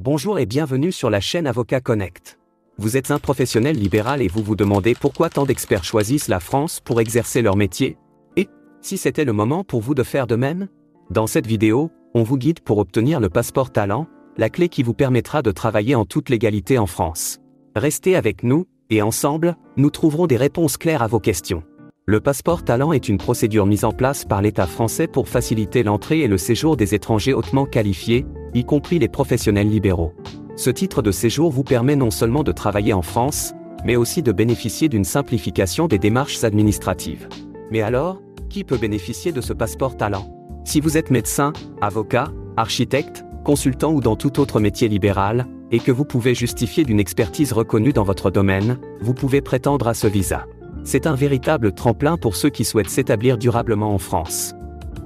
Bonjour et bienvenue sur la chaîne Avocat Connect. Vous êtes un professionnel libéral et vous vous demandez pourquoi tant d'experts choisissent la France pour exercer leur métier? Et, si c'était le moment pour vous de faire de même? Dans cette vidéo, on vous guide pour obtenir le passeport talent, la clé qui vous permettra de travailler en toute légalité en France. Restez avec nous, et ensemble, nous trouverons des réponses claires à vos questions. Le passeport talent est une procédure mise en place par l'État français pour faciliter l'entrée et le séjour des étrangers hautement qualifiés, y compris les professionnels libéraux. Ce titre de séjour vous permet non seulement de travailler en France, mais aussi de bénéficier d'une simplification des démarches administratives. Mais alors, qui peut bénéficier de ce passeport talent? Si vous êtes médecin, avocat, architecte, consultant ou dans tout autre métier libéral, et que vous pouvez justifier d'une expertise reconnue dans votre domaine, vous pouvez prétendre à ce visa. C'est un véritable tremplin pour ceux qui souhaitent s'établir durablement en France.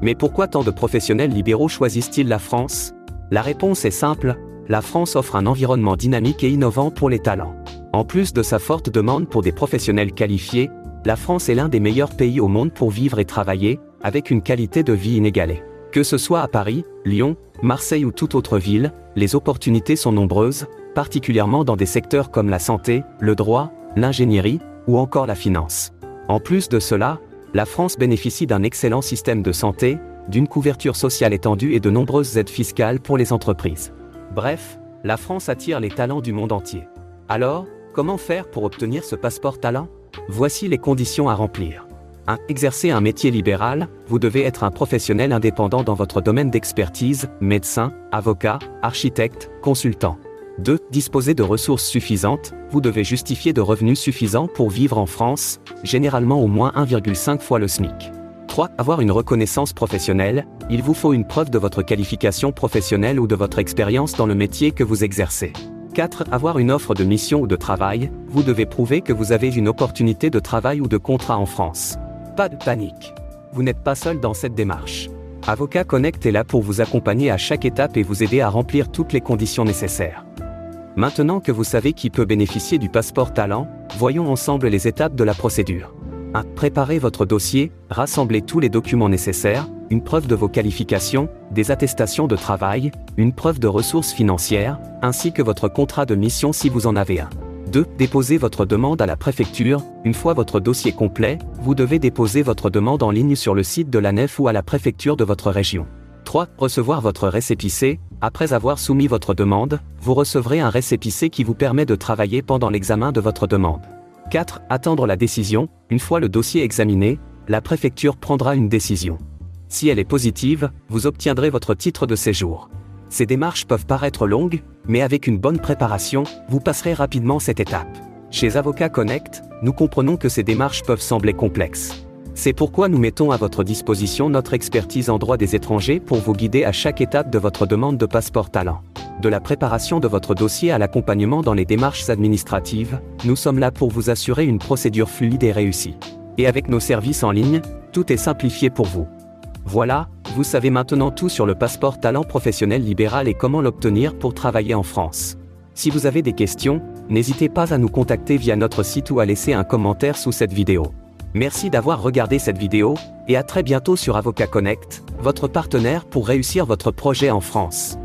Mais pourquoi tant de professionnels libéraux choisissent-ils la France? La réponse est simple, la France offre un environnement dynamique et innovant pour les talents. En plus de sa forte demande pour des professionnels qualifiés, la France est l'un des meilleurs pays au monde pour vivre et travailler, avec une qualité de vie inégalée. Que ce soit à Paris, Lyon, Marseille ou toute autre ville, les opportunités sont nombreuses, particulièrement dans des secteurs comme la santé, le droit, l'ingénierie, ou encore la finance. En plus de cela, la France bénéficie d'un excellent système de santé, d'une couverture sociale étendue et de nombreuses aides fiscales pour les entreprises. Bref, la France attire les talents du monde entier. Alors, comment faire pour obtenir ce passeport talent? Voici les conditions à remplir. 1. Exercer un métier libéral, vous devez être un professionnel indépendant dans votre domaine d'expertise, médecin, avocat, architecte, consultant. 2. Disposer de ressources suffisantes, vous devez justifier de revenus suffisants pour vivre en France, généralement au moins 1,5 fois le SMIC. 3. Avoir une reconnaissance professionnelle, il vous faut une preuve de votre qualification professionnelle ou de votre expérience dans le métier que vous exercez. 4. Avoir une offre de mission ou de travail, vous devez prouver que vous avez une opportunité de travail ou de contrat en France. Pas de panique. Vous n'êtes pas seul dans cette démarche. Avocat Connect est là pour vous accompagner à chaque étape et vous aider à remplir toutes les conditions nécessaires. Maintenant que vous savez qui peut bénéficier du passeport talent, voyons ensemble les étapes de la procédure. 1. Préparez votre dossier, rassemblez tous les documents nécessaires, une preuve de vos qualifications, des attestations de travail, une preuve de ressources financières, ainsi que votre contrat de mission si vous en avez un. 2. Déposez votre demande à la préfecture, une fois votre dossier complet, vous devez déposer votre demande en ligne sur le site de l'ANEF ou à la préfecture de votre région. 3. Recevoir votre récépissé, après avoir soumis votre demande, vous recevrez un récépissé qui vous permet de travailler pendant l'examen de votre demande. 4. Attendre la décision, une fois le dossier examiné, la préfecture prendra une décision. Si elle est positive, vous obtiendrez votre titre de séjour. Ces démarches peuvent paraître longues, mais avec une bonne préparation, vous passerez rapidement cette étape. Chez Avocat Connect, nous comprenons que ces démarches peuvent sembler complexes. C'est pourquoi nous mettons à votre disposition notre expertise en droit des étrangers pour vous guider à chaque étape de votre demande de passeport talent. De la préparation de votre dossier à l'accompagnement dans les démarches administratives, nous sommes là pour vous assurer une procédure fluide et réussie. Et avec nos services en ligne, tout est simplifié pour vous. Voilà, vous savez maintenant tout sur le passeport talent professionnel libéral et comment l'obtenir pour travailler en France. Si vous avez des questions, n'hésitez pas à nous contacter via notre site ou à laisser un commentaire sous cette vidéo. Merci d'avoir regardé cette vidéo, et à très bientôt sur Avocat Connect, votre partenaire pour réussir votre projet en France.